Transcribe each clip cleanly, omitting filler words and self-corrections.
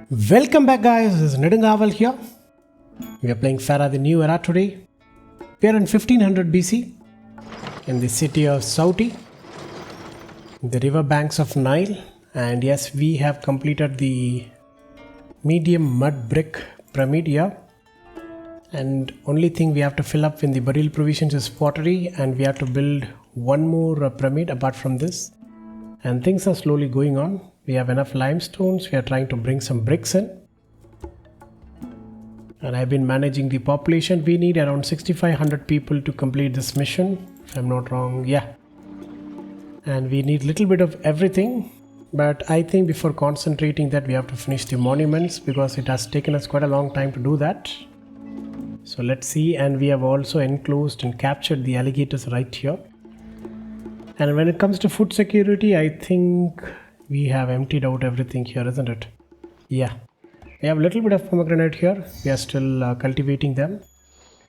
Welcome back, guys. This is Nedungaval here. We are playing Pharaoh the New Era today. We are in 1500 BC in the city of Sauty, the river banks of Nile. And yes, we have completed the medium mud brick pyramid here. And only thing we have to fill up in the burial provisions is pottery, and we have to build one more pyramid apart from this. And things are slowly going on. We have enough limestones. We are trying to bring some bricks in. And I've been managing the population. We need around 6,500 people to complete this mission, if I'm not wrong. Yeah. And we need a little bit of everything. But I think before concentrating that, we have to finish the monuments because it has taken us quite a long time to do that. So let's see. And we have also enclosed and captured the alligators right here. And when it comes to food security, I think we have emptied out everything here, isn't it? Yeah. We have a little bit of pomegranate here. We are still cultivating them.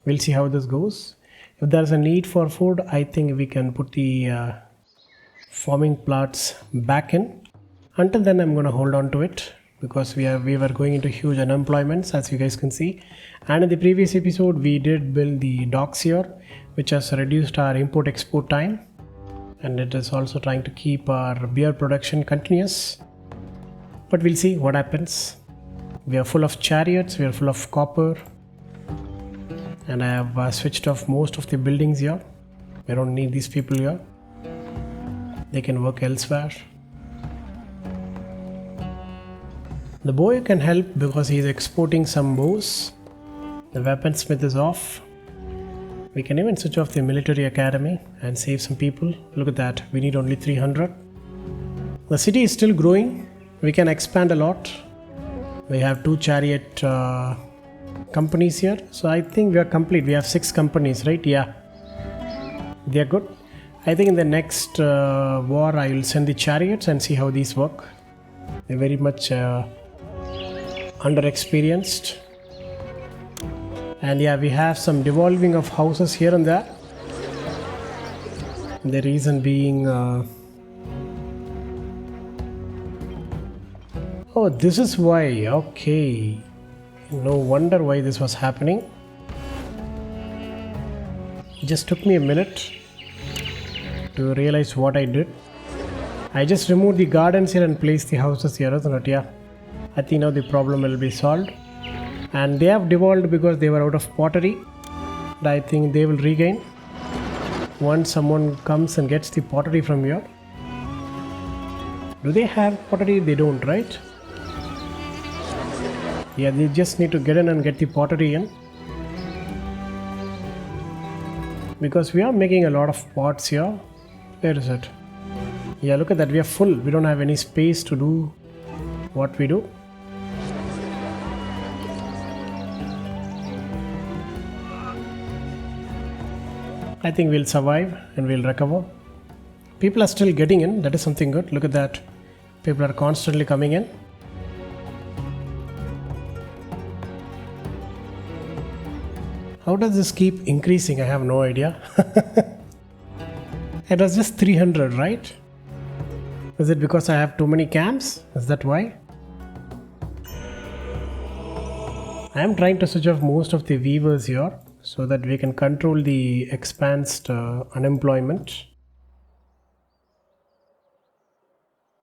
We'll see how this goes. If there's a need for food, I think we can put the farming plots back in. Until then, I'm going to hold on to it because we were going into huge unemployments, as you guys can see. And in the previous episode, we did build the docks here, which has reduced our import-export time. And it is also trying to keep our beer production continuous. But we'll see what happens. We are full of chariots, we are full of copper. And I have switched off most of the buildings here. We don't need these people here. They can work elsewhere. The boy can help because he is exporting some bows. The weaponsmith is off. We can even switch off the military academy and save some people. Look at that. We need only 300. The city is still growing. We can expand a lot. We have 2 chariot companies here. So I think we are complete. We have 6 companies, right? Yeah. They are good. I think in the next war, I will send the chariots and see how these work. They're very much underexperienced. And yeah, we have some devolving of houses here and there. The reason being... oh, this is why. Okay. No wonder why this was happening. It just took me a minute to realize what I did. I just removed the gardens here and placed the houses here, isn't it? Yeah. I think now the problem will be solved. And they have devolved because they were out of pottery. And I think they will regain once someone comes and gets the pottery from here. Do they have pottery? They don't, right? Yeah, they just need to get in and get the pottery in. Because we are making a lot of pots here. Where is it? Yeah, look at that. We are full. We don't have any space to do what we do. I think we'll survive and we'll recover. People are still getting in. That is something good. Look at that. People are constantly coming in. How does this keep increasing? I have no idea. It was just 300, right? Is it because I have too many camps? Is that why? I am trying to switch off most of the weavers here, so that we can control the expansed unemployment.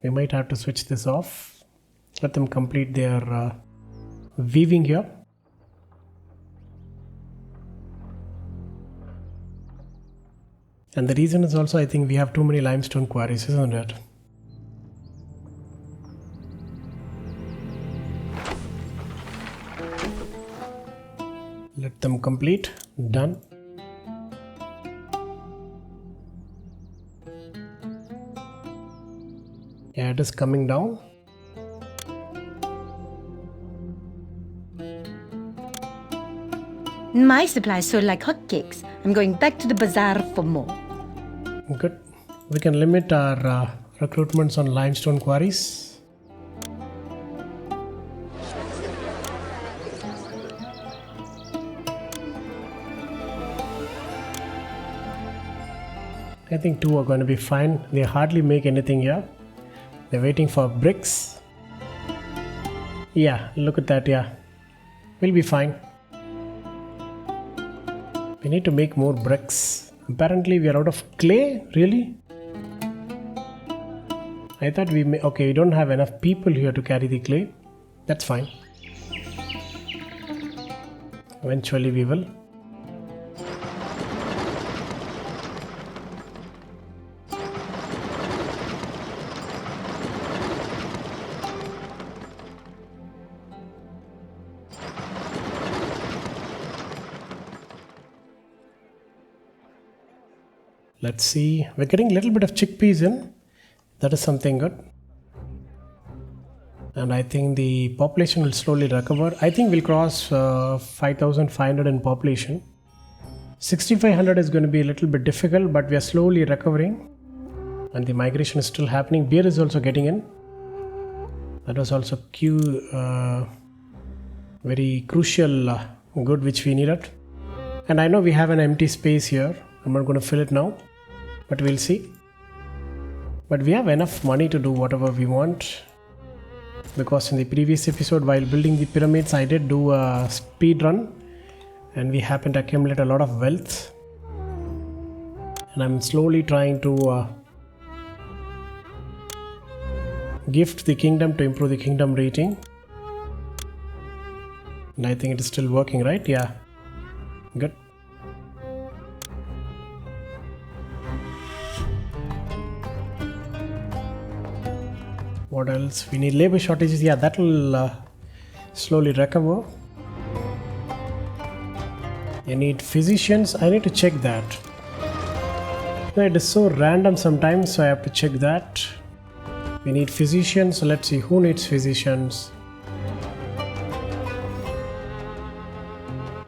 We might have to switch this off. Let them complete their weaving here. And the reason is also I think we have too many limestone quarries, isn't it? Let them complete. Done. Yeah, it is coming down. My supplies sold like hotcakes. I'm going back to the bazaar for more. Good. We can limit our recruitments on limestone quarries. I think 2 are going to be fine. They hardly make anything here. They're waiting for bricks. Yeah, look at that, yeah. We'll be fine. We need to make more bricks. Apparently we are out of clay, really? I thought we may... Okay, we don't have enough people here to carry the clay. That's fine. Eventually we will. Let's see. We're getting a little bit of chickpeas in. That is something good. And I think the population will slowly recover. I think we'll cross 5,500 in population. 6,500 is going to be a little bit difficult, but we are slowly recovering. And the migration is still happening. Beer is also getting in. That was also very crucial good which we needed. And I know we have an empty space here. I'm not going to fill it now, but we'll see. But we have enough money to do whatever we want. Because in the previous episode, while building the pyramids, I did do a speed run. And we happened to accumulate a lot of wealth. And I'm slowly trying to gift the kingdom to improve the kingdom rating. And I think it is still working, right? Yeah. Good. What else? We need labor shortages. Yeah, that will slowly recover. I need physicians. I need to check that. It is so random sometimes, so I have to check that. We need physicians. So let's see who needs physicians.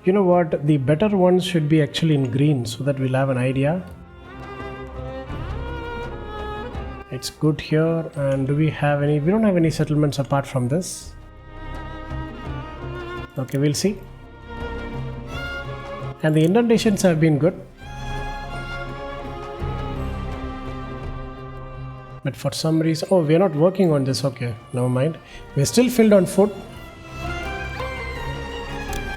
You know what? The better ones should be actually in green so that we'll have an idea. It's good here. And do we have any? We don't have any settlements apart from this. Okay, we'll see. And the indentations have been good. But for some reason... Oh, we're not working on this. Okay, never mind. We're still filled on food.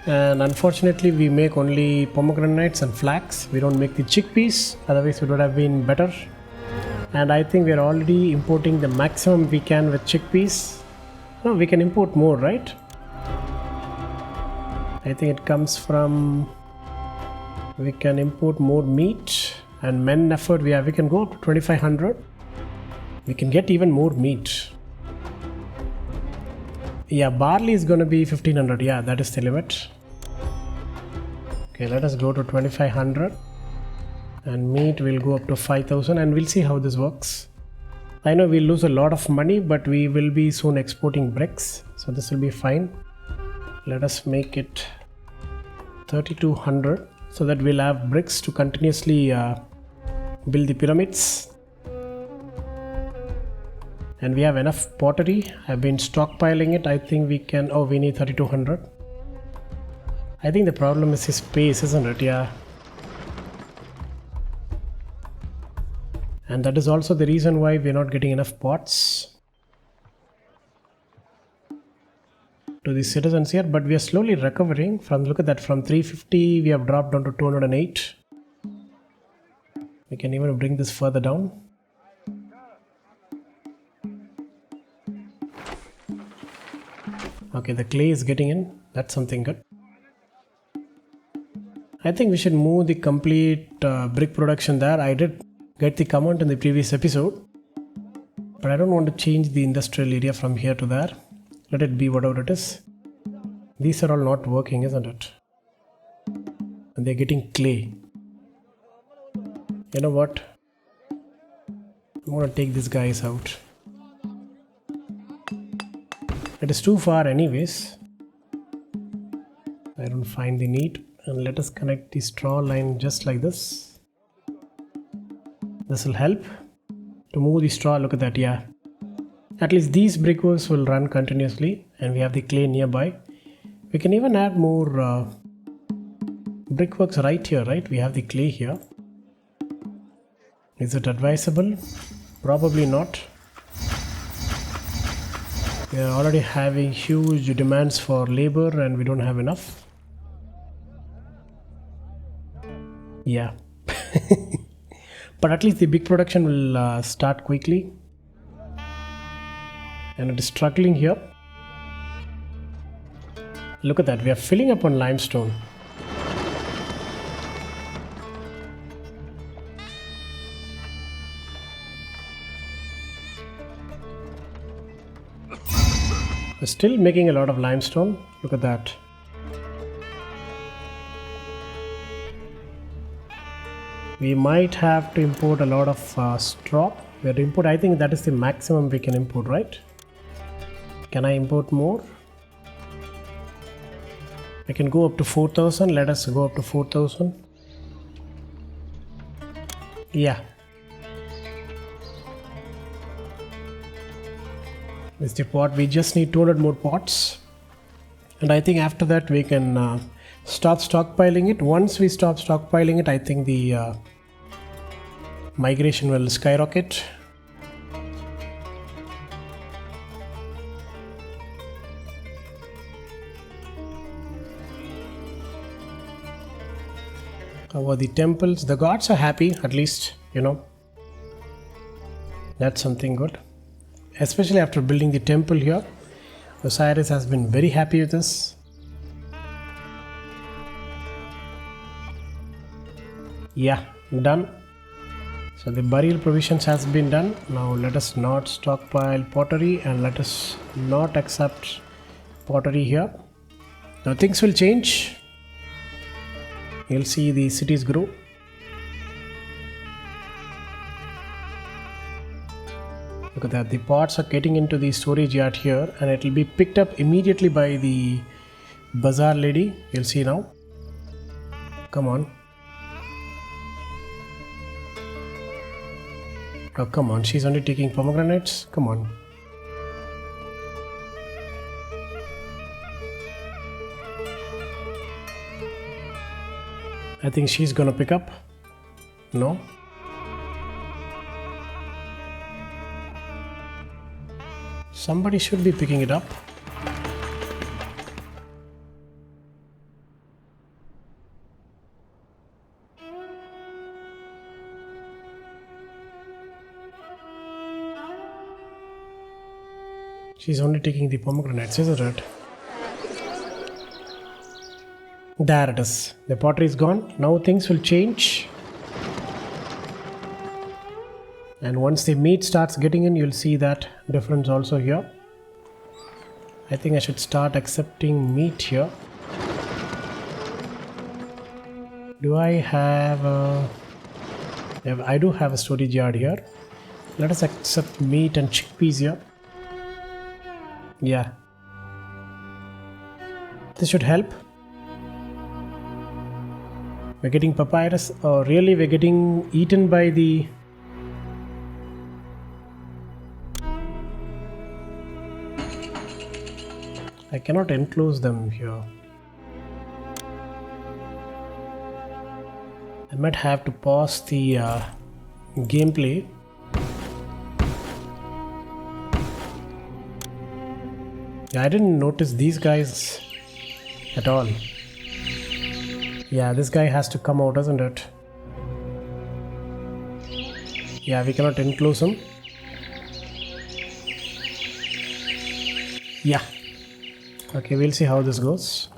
And unfortunately, we make only pomegranates and flax. We don't make the chickpeas. Otherwise, it would have been better. And I think we're already importing the maximum we can with chickpeas. No, we can import more, right? I think it comes from... We can import more meat and men effort. We can go up to 2,500. We can get even more meat. Yeah, barley is going to be 1,500. Yeah, that is the limit. Okay, let us go to 2,500. And meat will go up to 5,000 and we'll see how this works. I know we'll lose a lot of money, but we will be soon exporting bricks. So this will be fine. Let us make it 3,200 so that we'll have bricks to continuously build the pyramids. And we have enough pottery. I've been stockpiling it. I think we can... Oh, we need 3,200. I think the problem is his space, isn't it? Yeah. And that is also the reason why we're not getting enough pots to the citizens here. But we are slowly recovering from, look at that, from 350 we have dropped down to 208. We can even bring this further down. Okay, the clay is getting in. That's something good. I think we should move the complete brick production there. I did get the command in the previous episode, but I don't want to change the industrial area from here to there. Let it be whatever it is. These are all not working, isn't it? And they're getting clay. You know what? I'm going to take these guys out. It is too far anyways. I don't find the need. And let us connect the straw line just like this. This will help to move the straw. Look at that, yeah. At least these brickworks will run continuously and we have the clay nearby. We can even add more brickworks right here, right? We have the clay here. Is it advisable? Probably not. We are already having huge demands for labor and we don't have enough. Yeah. But at least the big production will start quickly. And it is struggling here. Look at that, we are filling up on limestone. We're still making a lot of limestone. Look at that. We might have to import a lot of straw. We have to import, I think that is the maximum we can import, right? Can I import more? I can go up to 4,000. Let us go up to 4,000. Yeah. This is the pot. We just need 200 more pots. And I think after that we can stop stockpiling it. Once we stop stockpiling it, I think the migration will skyrocket. How are the temples? The gods are happy, at least, you know. That's something good. Especially after building the temple here. Osiris has been very happy with this. Yeah, done. So the burial provisions has been done. Now let us not stockpile pottery and let us not accept pottery here. Now things will change. You'll see the cities grow. Look at that, the pots are getting into the storage yard here and it will be picked up immediately by the bazaar lady. You'll see now. Come on. Oh, come on, she's only taking pomegranates. Come on. I think she's gonna pick up. No? Somebody should be picking it up. She's only taking the pomegranates, isn't it? There it is. The pottery is gone. Now things will change. And once the meat starts getting in, you'll see that difference also here. I think I should start accepting meat here. Do I have a... I do have a storage yard here. Let us accept meat and chickpeas here. Yeah. This should help. We're getting papyrus. Oh, really? We're getting eaten by the... I cannot enclose them here. I might have to pause the gameplay. I didn't notice these guys at all. Yeah, this guy has to come out, isn't it? Yeah, we cannot enclose him. Yeah. Okay, we'll see how this goes.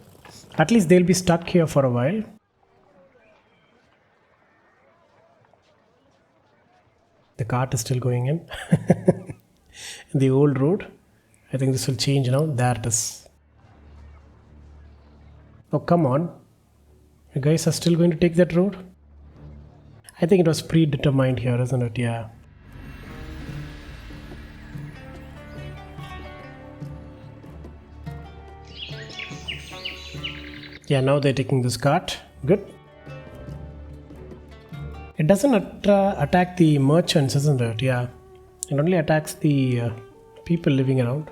At least they'll be stuck here for a while. The cart is still going in. The old road. I think this will change now. There it is. Oh, come on. You guys are still going to take that road? I think it was predetermined here, isn't it? Yeah. Yeah, now they're taking this cart. Good. It doesn't attack the merchants, isn't it? Yeah. It only attacks the people living around.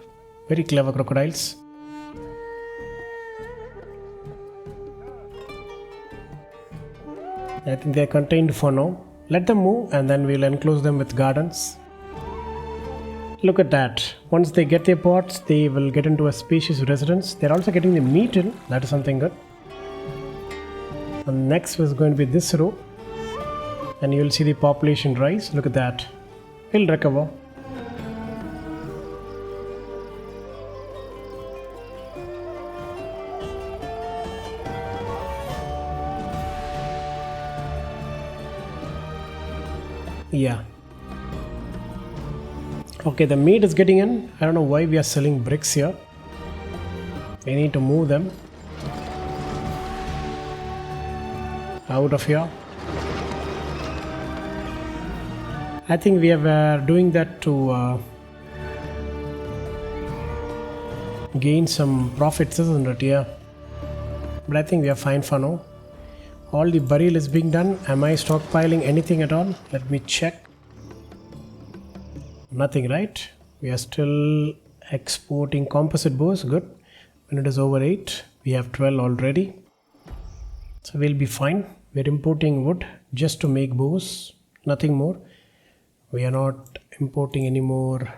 Very clever crocodiles. I think they are contained for now. Let them move and then we'll enclose them with gardens. Look at that. Once they get their pots, they will get into a spacious residence. They're also getting the meat in. That is something good. And next is going to be this row. And you'll see the population rise. Look at that. We'll recover. Yeah. Okay, the meat is getting in. I don't know why we are selling bricks here. We need to move them out of here. I think we are doing that to gain some profits, isn't it? Yeah. But I think we are fine for now. All the burial is being done. Am I stockpiling anything at all? Let me check. Nothing, right? We are still exporting composite bows. Good. When it is over 8, we have 12 already. So we'll be fine. We're importing wood just to make bows, nothing more. We are not importing any more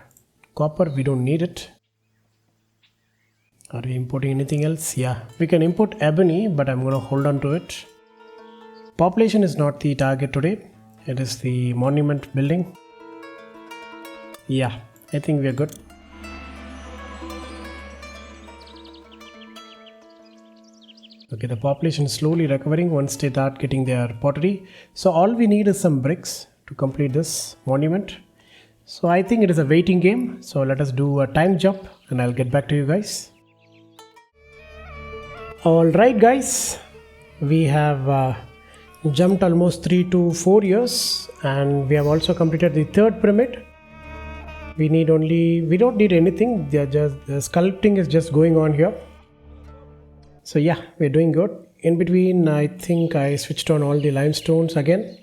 copper. We don't need it. Are we importing anything else? Yeah, we can import ebony, but I'm going to hold on to it. Population is not the target today. It is the monument building. Yeah, I think we are good. Okay, the population is slowly recovering once they start getting their pottery. So all we need is some bricks to complete this monument. So I think it is a waiting game. So let us do a time jump and I'll get back to you guys. Alright guys, we have jumped almost 3 to 4 years and we have also completed the third pyramid. We don't need anything. The sculpting is just going on here. So yeah, we're doing good. In between, I think I switched on all the limestones again.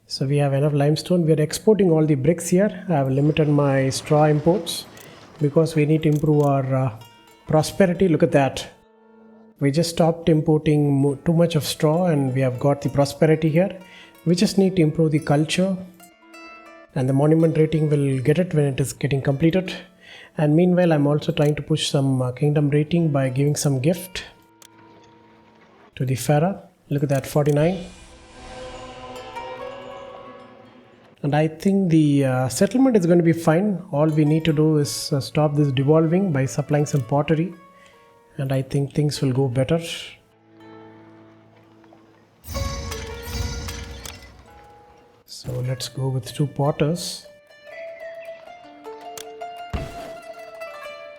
So we have enough limestone. We are exporting all the bricks here. I have limited my straw imports because we need to improve our prosperity. Look at that. We just stopped importing too much of straw and we have got the prosperity here. We just need to improve the culture and the monument rating will get it when it is getting completed. And meanwhile, I'm also trying to push some kingdom rating by giving some gift to the Pharaoh. Look at that, 49. And I think the settlement is going to be fine. All we need to do is stop this devolving by supplying some pottery. And I think things will go better. So let's go with 2 potters.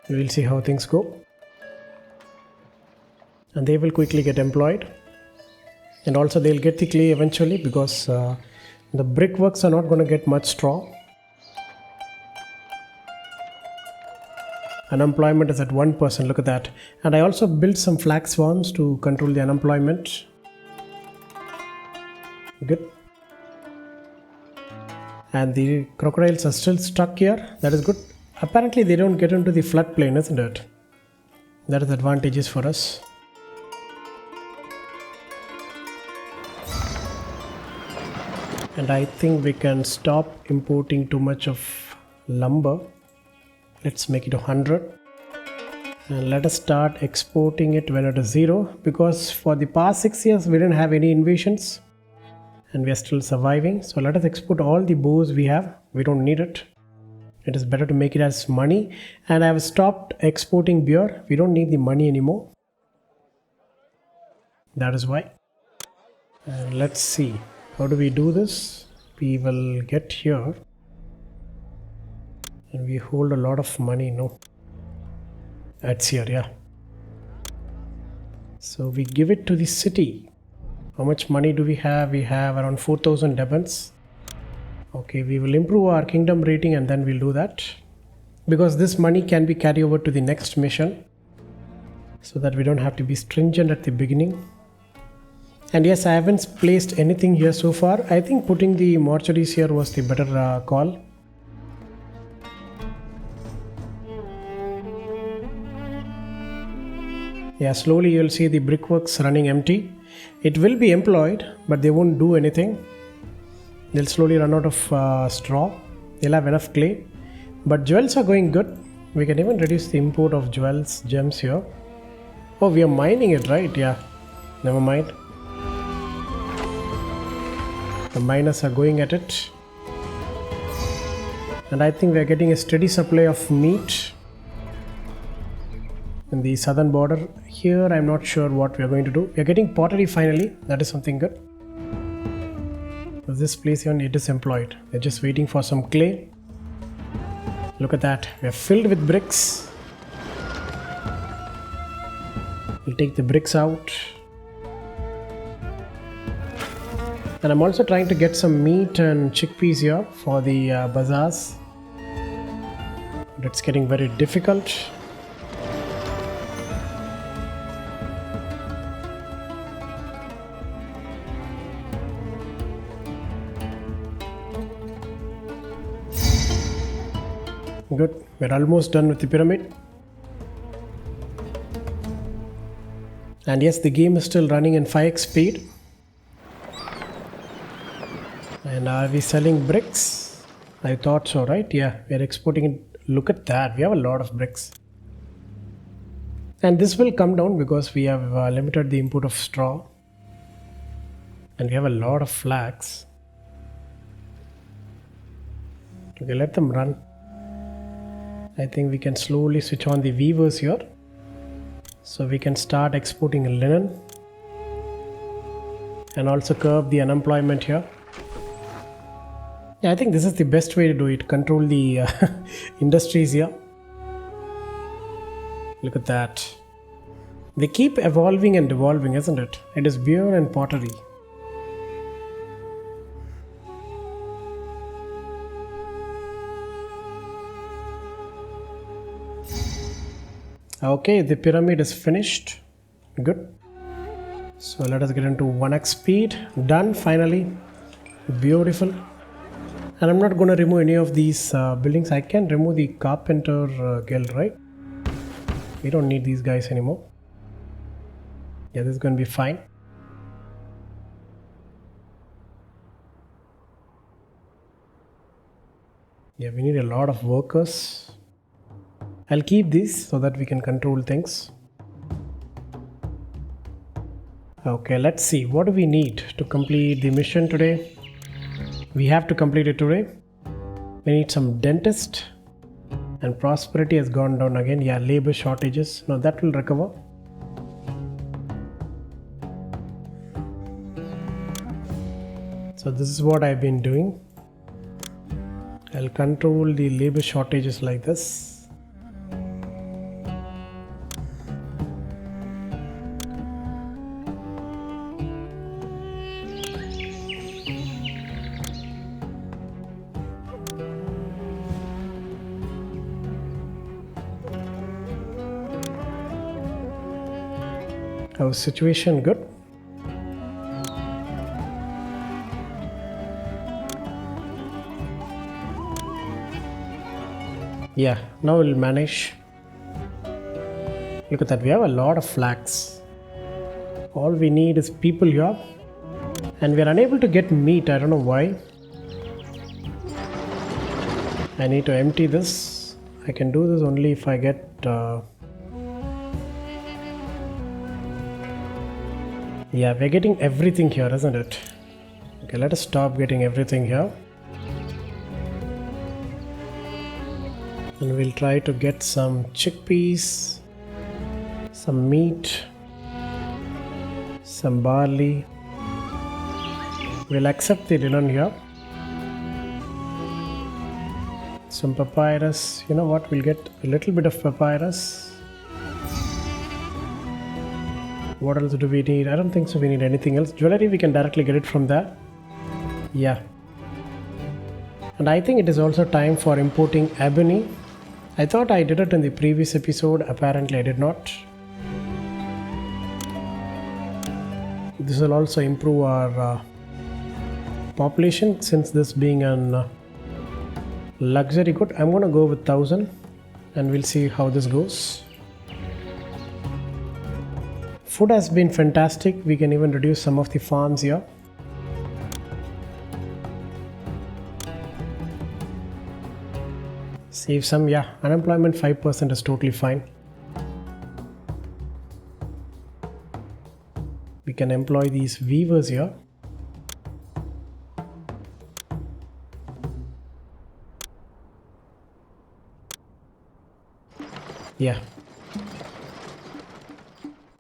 We'll see how things go. And they will quickly get employed. And also they'll get the clay eventually because the brickworks are not going to get much straw. Unemployment is at 1%, look at that. And I also built some flax farms to control the unemployment. Good. And the crocodiles are still stuck here, that is good. Apparently they don't get into the floodplain, isn't it? That is advantageous for us. And I think we can stop importing too much of lumber. Let's make it 100 and let us start exporting it when it is 0 because for the past 6 years we didn't have any invasions and we are still surviving. So let us export all the bows we have. We don't need it. It is better to make it as money. And I have stopped exporting beer. We don't need the money anymore. That is why. And let's see. How do we do this? We will get here. And we hold a lot of money, no? That's here, yeah. So we give it to the city. How much money do we have? We have around 4,000 debents. Okay, we will improve our kingdom rating and then we'll do that. Because this money can be carried over to the next mission. So that we don't have to be stringent at the beginning. And yes, I haven't placed anything here so far. I think putting the mortuaries here was the better call. Yeah, slowly you'll see the brickworks running empty. It will be employed, but they won't do anything. They'll slowly run out of straw. They'll have enough clay, But jewels are going good. We can even reduce the import of jewels, gems here. Oh, we are mining it, right? Yeah, never mind. The miners are going at it. And I think we are getting a steady supply of meat in the southern border. Here, I'm not sure what we are going to do. We are getting pottery finally. That is something good. This place even it is employed. They're just waiting for some clay. Look at that. We are filled with bricks. We'll take the bricks out. And I'm also trying to get some meat and chickpeas here for the bazaars. But it's getting very difficult. Good. We're almost done with the pyramid. And yes, the game is still running in 5x speed. And are we selling bricks? I thought so, right? Yeah, we're exporting it. Look at that. We have a lot of bricks. And this will come down because we have limited the input of straw. And we have a lot of flags. Okay, let them run. I think we can slowly switch on the weavers here. So we can start exporting linen. And also curb the unemployment here. Yeah, I think this is the best way to do it. Control the industries here. Look at that. They keep evolving and evolving, isn't it? It is beer and pottery. Okay, the pyramid is finished. Good. So let us get into 1x speed. Done finally. Beautiful. And I'm not going to remove any of these buildings. I can remove the carpenter guild, right? We don't need these guys anymore. Yeah, this is going to be fine. Yeah, we need a lot of workers. I'll keep these so that we can control things. Okay, let's see. What do we need to complete the mission today? We have to complete it today. We need some dentist. And prosperity has gone down again. Yeah, labor shortages. No, that will recover. So this is what I've been doing. I'll control the labor shortages like this. Our situation good? Yeah, now we'll manage. Look at that, we have a lot of flags. All we need is people here. And we are unable to get meat, I don't know why. I need to empty this. I can do this only if I get... Yeah, we're getting everything here, isn't it? Okay, let us stop getting everything here. And we'll try to get some chickpeas, some meat, some barley. We'll accept the linen here. Some papyrus. You know what? We'll get a little bit of papyrus. What else do we need? I don't think so we need anything else. Jewelry, we can directly get it from there. Yeah. And I think it is also time for importing ebony. I thought I did it in the previous episode. Apparently I did not. This will also improve our population, since this being an luxury good. I'm going to go with 1000 and we'll see how this goes. Food has been fantastic. We can even reduce some of the farms here. Save some, yeah. Unemployment 5% is totally fine. We can employ these weavers here. Yeah.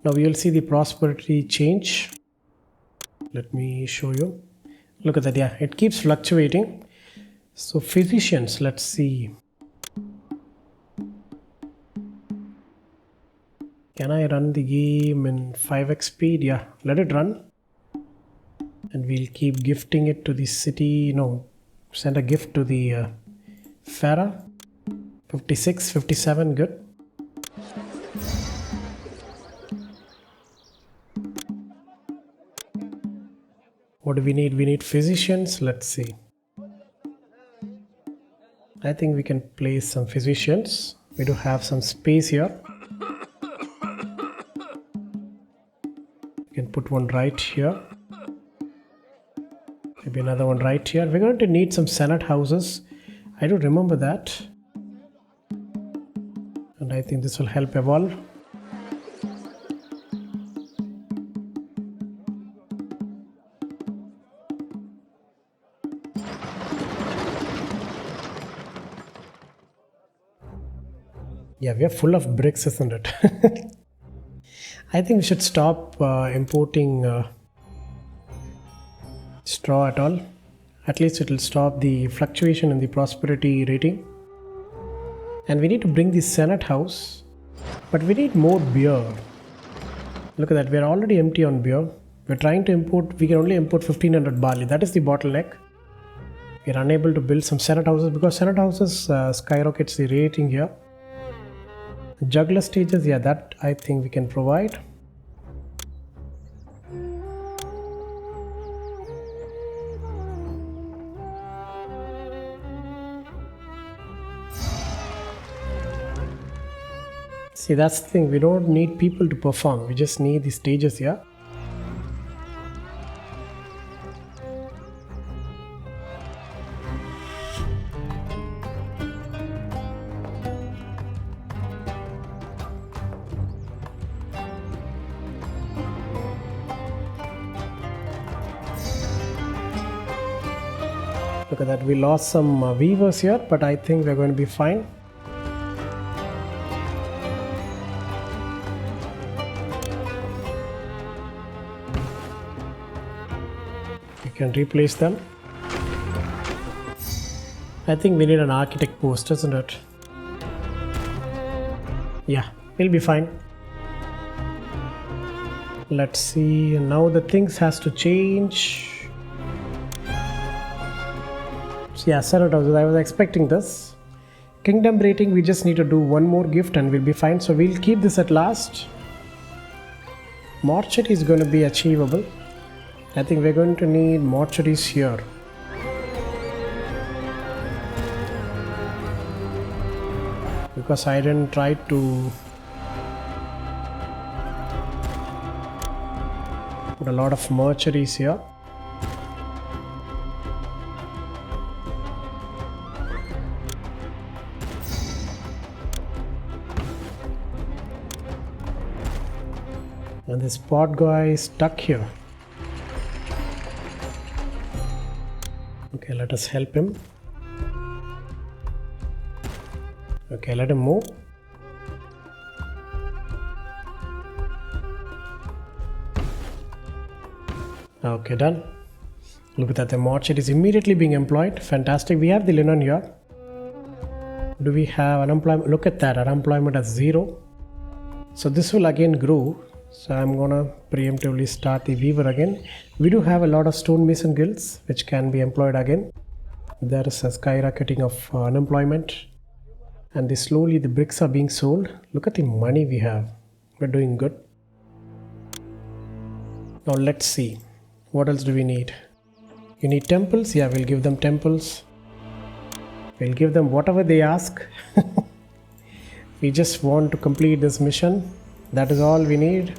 Now we will see the prosperity change. Let me show you. Look at that, yeah, it keeps fluctuating. So physicians, let's see. Can I run the game in 5x speed? Yeah, let it run. And we'll keep gifting it to the city. No, send a gift to the Pharaoh. 56, 57, good. What do we need? We need physicians. Let's see. I think we can place some physicians. We do have some space here. We can put one right here. Maybe another one right here. We're going to need some senate houses. I do remember that. And I think this will help evolve. Yeah, we are full of bricks, isn't it? I think we should stop importing straw at all. At least it will stop the fluctuation in the prosperity rating. And we need to bring the Senate house. But we need more beer. Look at that, we are already empty on beer. We're trying to import, we can only import 1500 barley. That is the bottleneck. We are unable to build some Senate houses because Senate houses skyrockets the rating here. Juggler stages, yeah, that I think we can provide. See, that's the thing, we don't need people to perform, we just need the stages here. Look at that, we lost some weavers here, but I think we're going to be fine. We can replace them. I think we need an architect post, isn't it? Yeah, we'll be fine. Let's see, now the things has to change. Yeah, Senate houses, I was expecting this. Kingdom rating, we just need to do one more gift and we'll be fine. So we'll keep this at last. Mortuary is going to be achievable. I think we're going to need mortuaries here. Because I didn't try to put a lot of mortuaries here. And this pot guy is stuck here. Okay, let us help him. Okay, let him move. Okay, done. Look at that, the mortuary is immediately being employed. Fantastic. We have the linen here. Do we have unemployment? Look at that, unemployment at 0. So this will again grow. So I'm gonna preemptively start the weaver again. We do have a lot of stonemason guilds which can be employed again. There is a skyrocketing of unemployment. And slowly the bricks are being sold. Look at the money we have. We're doing good. Now let's see. What else do we need? You need temples? Yeah, we'll give them temples. We'll give them whatever they ask. We just want to complete this mission. That is all we need.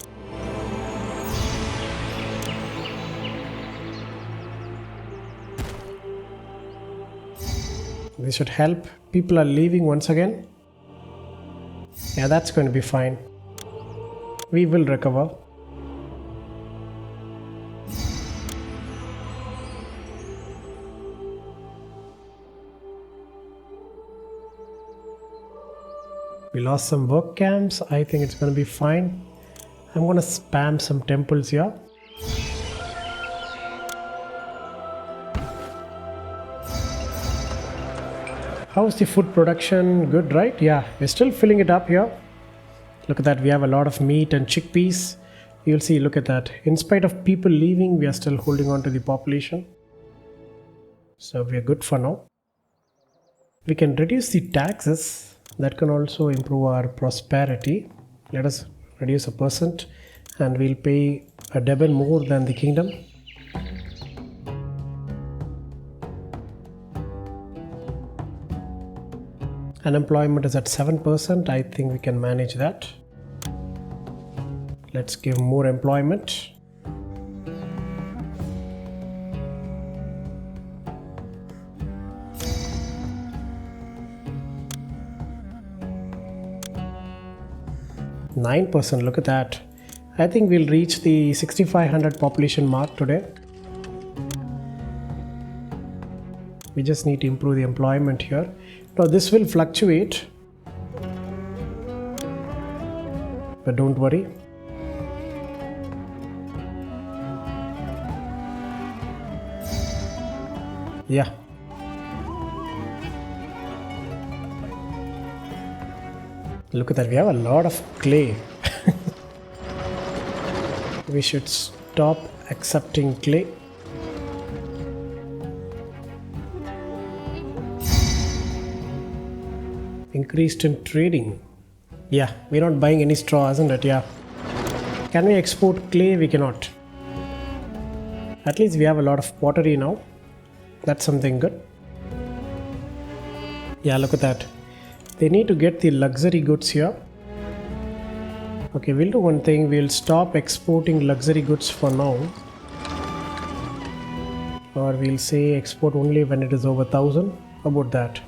This should help. People are leaving once again. Yeah, that's going to be fine. We will recover. We lost some work camps. I think it's going to be fine. I'm going to spam some temples here. How's the food production? Good, right? Yeah, we're still filling it up here. Look at that. We have a lot of meat and chickpeas. You'll see, look at that. In spite of people leaving, we are still holding on to the population. So we are good for now. We can reduce the taxes. That can also improve our prosperity. Let us reduce 1% and we'll pay a Deben more than the kingdom. Unemployment is at 7%. I think we can manage that. Let's give more employment. %. Look at that. I think we'll reach the 6,500 population mark today. We just need to improve the employment here. Now this will fluctuate, but don't worry. Yeah. Look at that, we have a lot of clay. We should stop accepting clay. Increased in trading. Yeah, we're not buying any straw, isn't it? Yeah. Can we export clay? We cannot. At least we have a lot of pottery now. That's something good. Yeah, look at that. They need to get the luxury goods here. Okay, we'll do one thing. We'll stop exporting luxury goods for now. Or we'll say export only when it is over 1,000. How about that?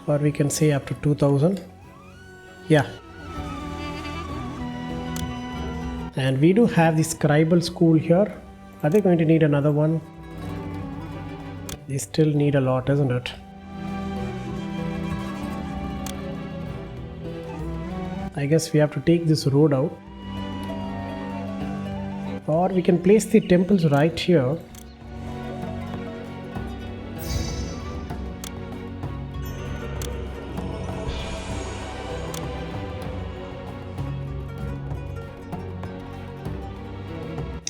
Or we can say up to 2,000. Yeah. And we do have the scribal school here. Are they going to need another one? They still need a lot, isn't it? I guess we have to take this road out. Or we can place the temples right here.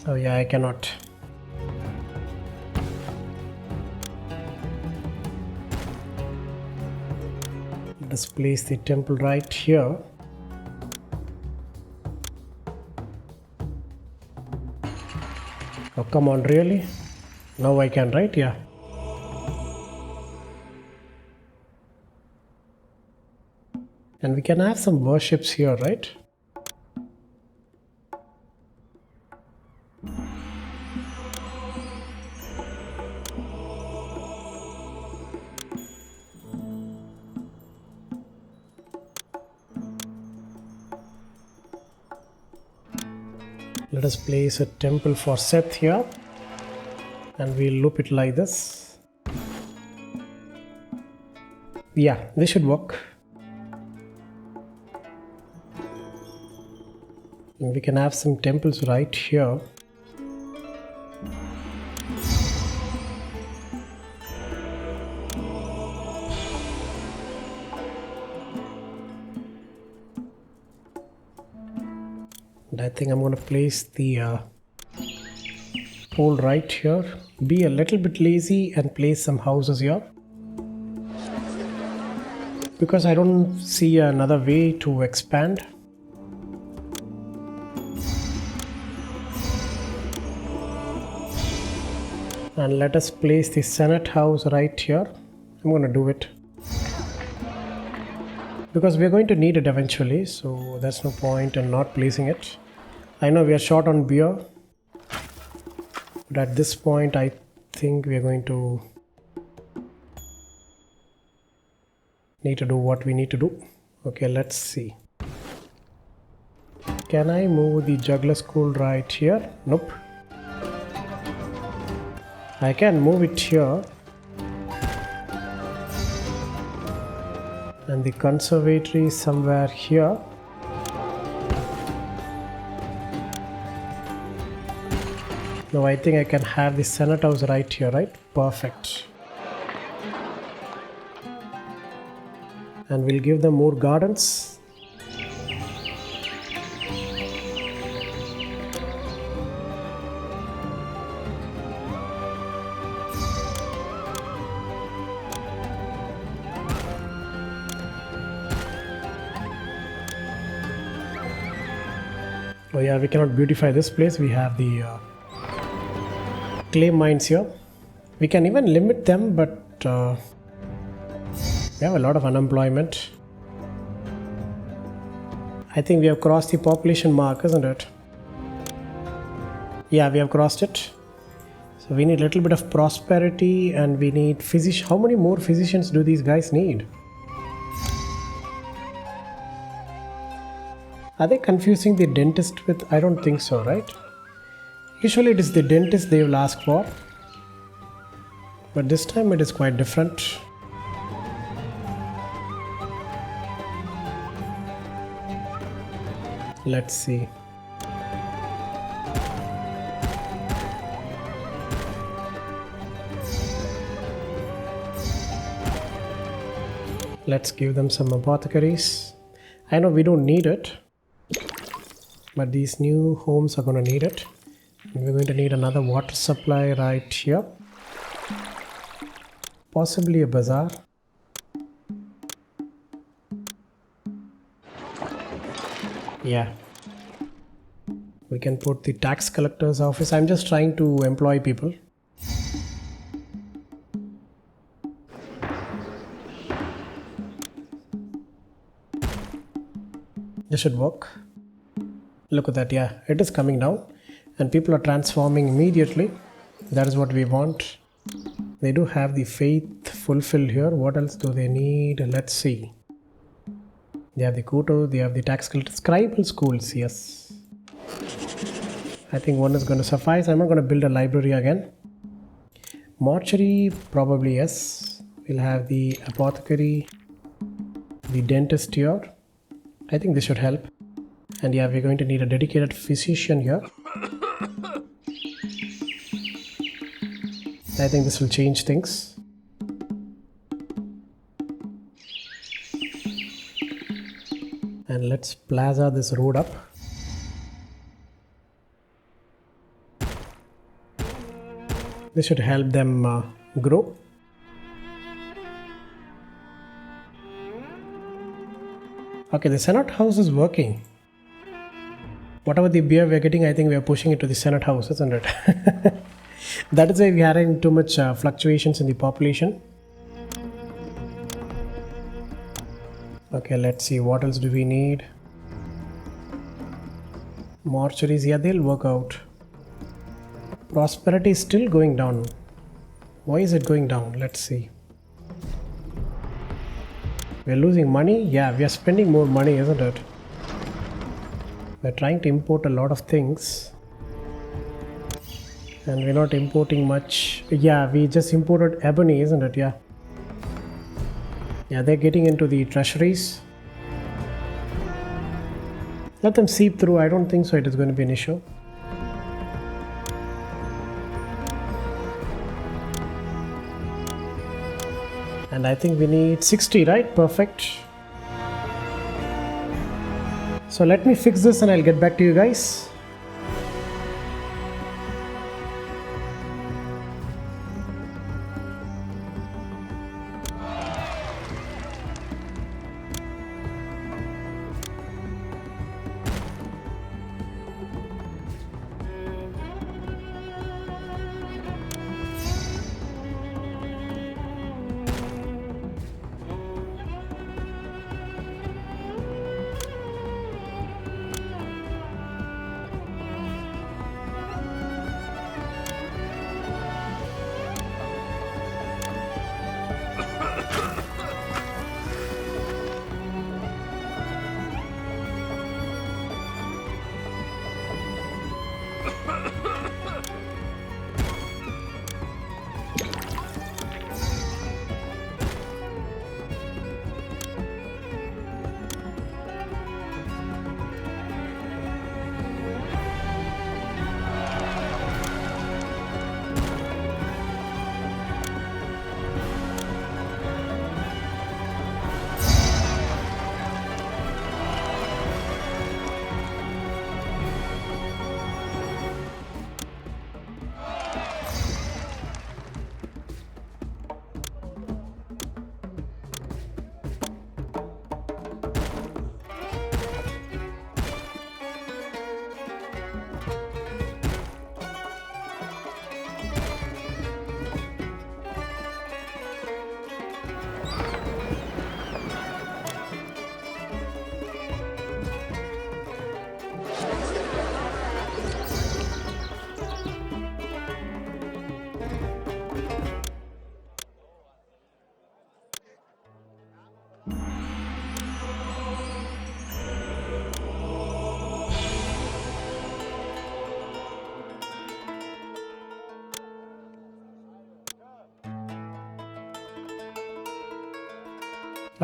Oh yeah, I cannot. Let's place the temple right here. Oh, come on, really? Now I can, right? Yeah. And we can have some worships here, right? Let us place a temple for Seth here and we'll loop it like this. Yeah, this should work. And we can have some temples right here. And I think I'm going to place the pole right here. Be a little bit lazy and place some houses here. Because I don't see another way to expand. And let us place the Senate house right here. I'm going to do it. Because we're going to need it eventually, so there's no point in not placing it. I know we are short on beer, but at this point I think we are going to need to do what we need to do. Okay, let's see. Can I move the juggler school right here? Nope. I can move it here. And the conservatory somewhere here. Now I think I can have the Senate House right here, right? Perfect. And we'll give them more gardens. Oh yeah, we cannot beautify this place. We have the clay mines here. We can even limit them, but we have a lot of unemployment. I think we have crossed the population mark, isn't it? Yeah, we have crossed it. So we need a little bit of prosperity, and we need physicians. How many more physicians do these guys need? Are they confusing the dentist with? I don't think so, right? Usually it is the dentist they will ask for, but this time it is quite different. Let's see. Let's give them some apothecaries. I know we don't need it, but these new homes are going to need it. And we're going to need another water supply right here. Possibly a bazaar. Yeah. We can put the tax collector's office. I'm just trying to employ people. This should work. Look at that, yeah, it is coming down and people are transforming immediately. That is what we want. They do have the faith fulfilled here. What else do they need? Let's see. They have the Kuto, they have the tax collector, scribal schools, yes. I think one is going to suffice. I'm not going to build a library again. Mortuary, probably yes. We'll have the apothecary, the dentist here. I think this should help. And yeah, we're going to need a dedicated physician here. I think this will change things. And let's plaza this road up. This should help them grow. Okay, the Senate House is working. Whatever the beer we're getting, I think we are pushing it to the Senate House, isn't it? That is why we are having too much fluctuations in the population. Okay, let's see. What else do we need? Mortuaries, yeah, they'll work out. Prosperity is still going down. Why is it going down? Let's see. We're losing money? Yeah, we are spending more money, isn't it? We're trying to import a lot of things. And we're not importing much. Yeah, we just imported ebony, isn't it? Yeah. Yeah, they're getting into the treasuries. Let them seep through. I don't think so it is going to be an issue. And I think we need 60, right? Perfect. So let me fix this and I'll get back to you guys.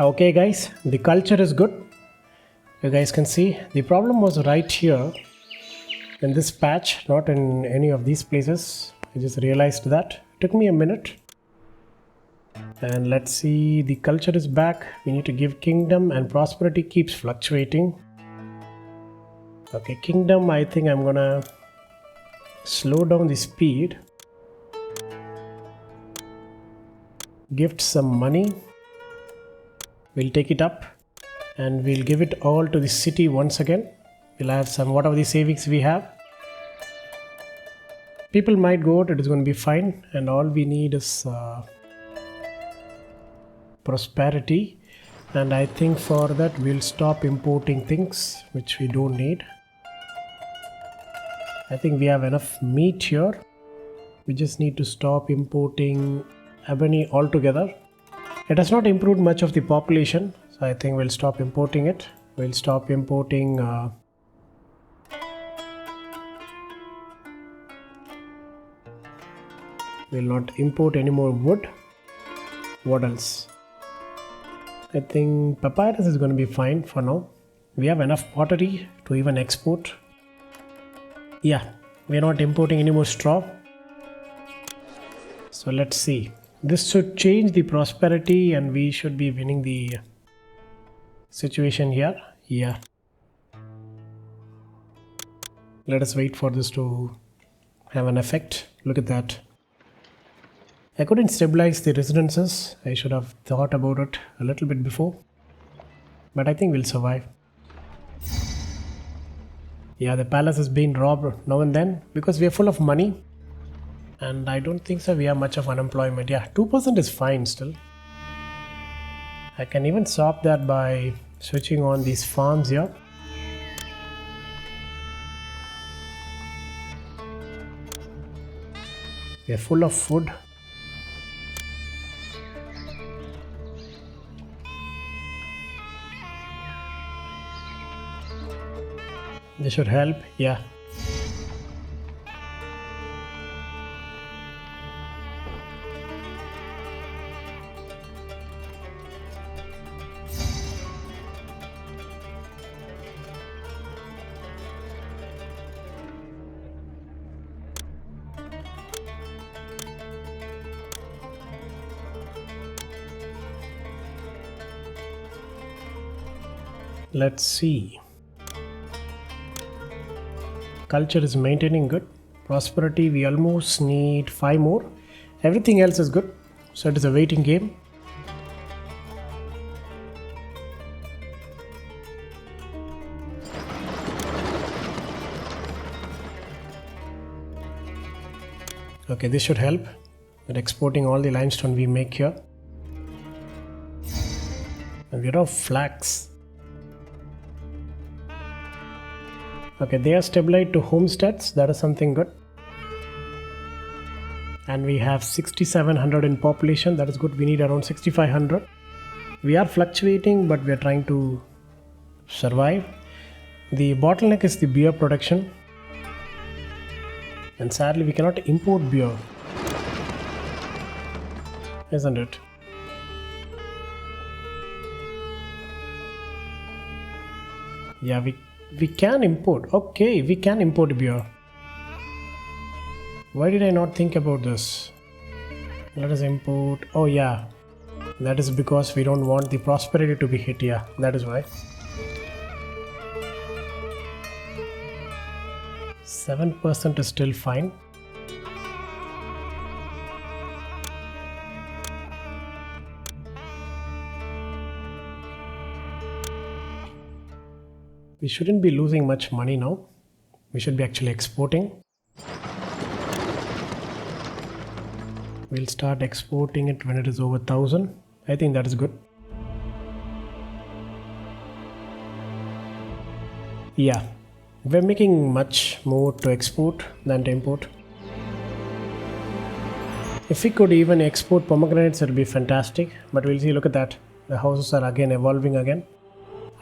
Okay guys, the culture is good. You guys can see the problem was right here in this patch, not in any of these places. I just realized that. It took me a minute. And let's see, the culture is back. We need to give kingdom, and prosperity keeps fluctuating. Okay, kingdom, I think I'm gonna slow down the speed. Gift some money. We'll take it up and we'll give it all to the city once again. We'll have some, whatever the savings we have. People might go out, it is going to be fine, and all we need is prosperity. And I think for that we'll stop importing things which we don't need. I think we have enough meat here. We just need to stop importing ebony altogether. It has not improved much of the population, so I think we'll stop importing it. We'll stop importing we'll not import any more wood. What else? I think papyrus is going to be fine for now. We have enough pottery to even export. Yeah, we're not importing any more straw. So let's see. This should change the prosperity and we should be winning the situation here. Yeah. Let us wait for this to have an effect. Look at that. I couldn't stabilize the residences. I should have thought about it a little bit before. But I think we'll survive. Yeah, the palace is being robbed now and then because we are full of money. And I don't think so we have much of unemployment. Yeah, 2% is fine still. I can even stop that by switching on these farms here. We are full of food. This should help, yeah. Let's see. Culture is maintaining good. Prosperity, we almost need 5 more. Everything else is good. So it is a waiting game. Okay, this should help with exporting all the limestone we make here. And we're of flax. Okay, they are stabilized to homesteads. That is something good. And we have 6,700 in population. That is good. We need around 6,500. We are fluctuating, but we are trying to survive. The bottleneck is the beer production. And sadly, we cannot import beer. Isn't it? Yeah, we can import. Okay, we can import beer. Why did I not think about this? Let us import. Oh yeah, that is because we don't want the prosperity to be hit. Yeah, that is why. 7% is still fine. We shouldn't be losing much money now. We should be actually exporting. We'll start exporting it when it is over 1,000. I think that is good. Yeah, we're making much more to export than to import. If we could even export pomegranates, it would be fantastic. But we'll see. Look at that. The houses are again evolving again.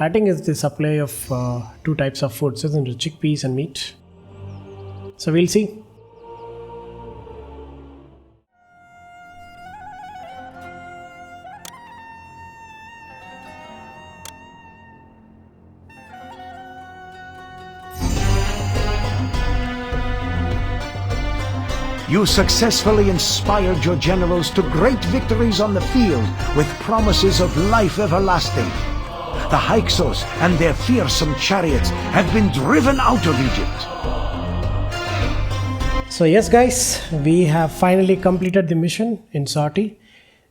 I think it's the supply of 2 types of foods, isn't it? Chickpeas and meat. So we'll see. You successfully inspired your generals to great victories on the field with promises of life everlasting. The Hyksos and their fearsome chariots have been driven out of Egypt. So yes guys, we have finally completed the mission in Sauty,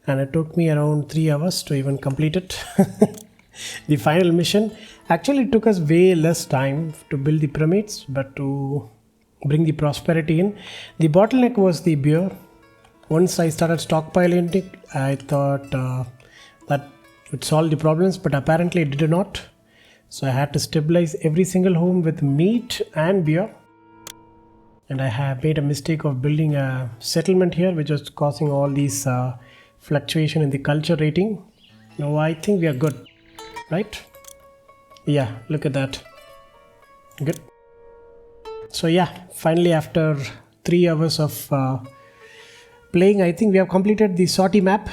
and it took me around 3 hours to even complete it. The final mission actually took us way less time to build the pyramids, but to bring the prosperity in. The bottleneck was the beer. Once I started stockpiling it, I thought that would solve the problems, but apparently it did not. So I had to stabilize every single home with meat and beer. And I have made a mistake of building a settlement here, which was causing all these fluctuation in the culture rating. Now I think we are good, right? Yeah, look at that. Good. So yeah, finally after 3 hours of playing, I think we have completed the Sauty map.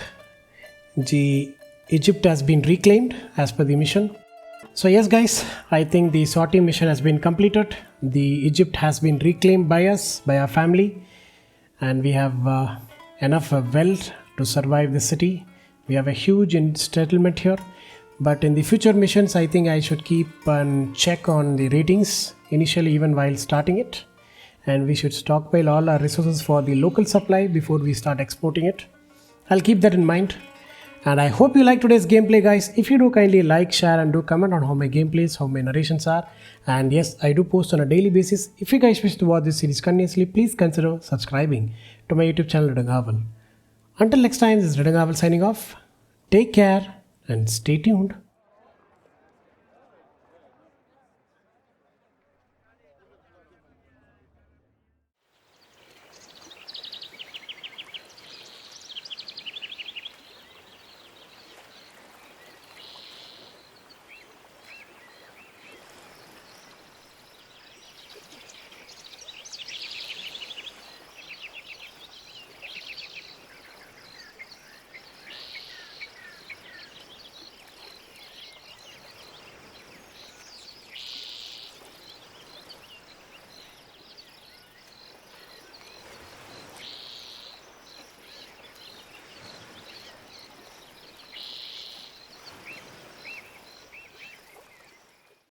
The Egypt has been reclaimed as per the mission. So yes guys, I think the Sauty mission has been completed. The Egypt has been reclaimed by us, by our family, and we have enough wealth to survive the city. We have a huge settlement here, but in the future missions I think I should keep and check on the ratings initially, even while starting it, and we should stockpile all our resources for the local supply before we start exporting it. I'll keep that in mind. And I hope you like today's gameplay guys. If you do, kindly like, share and do comment on how my gameplays, how my narrations are. And yes, I do post on a daily basis. If you guys wish to watch this series continuously, please consider subscribing to my YouTube channel Redangaval. Until next time, this is Redangaval signing off. Take care and stay tuned.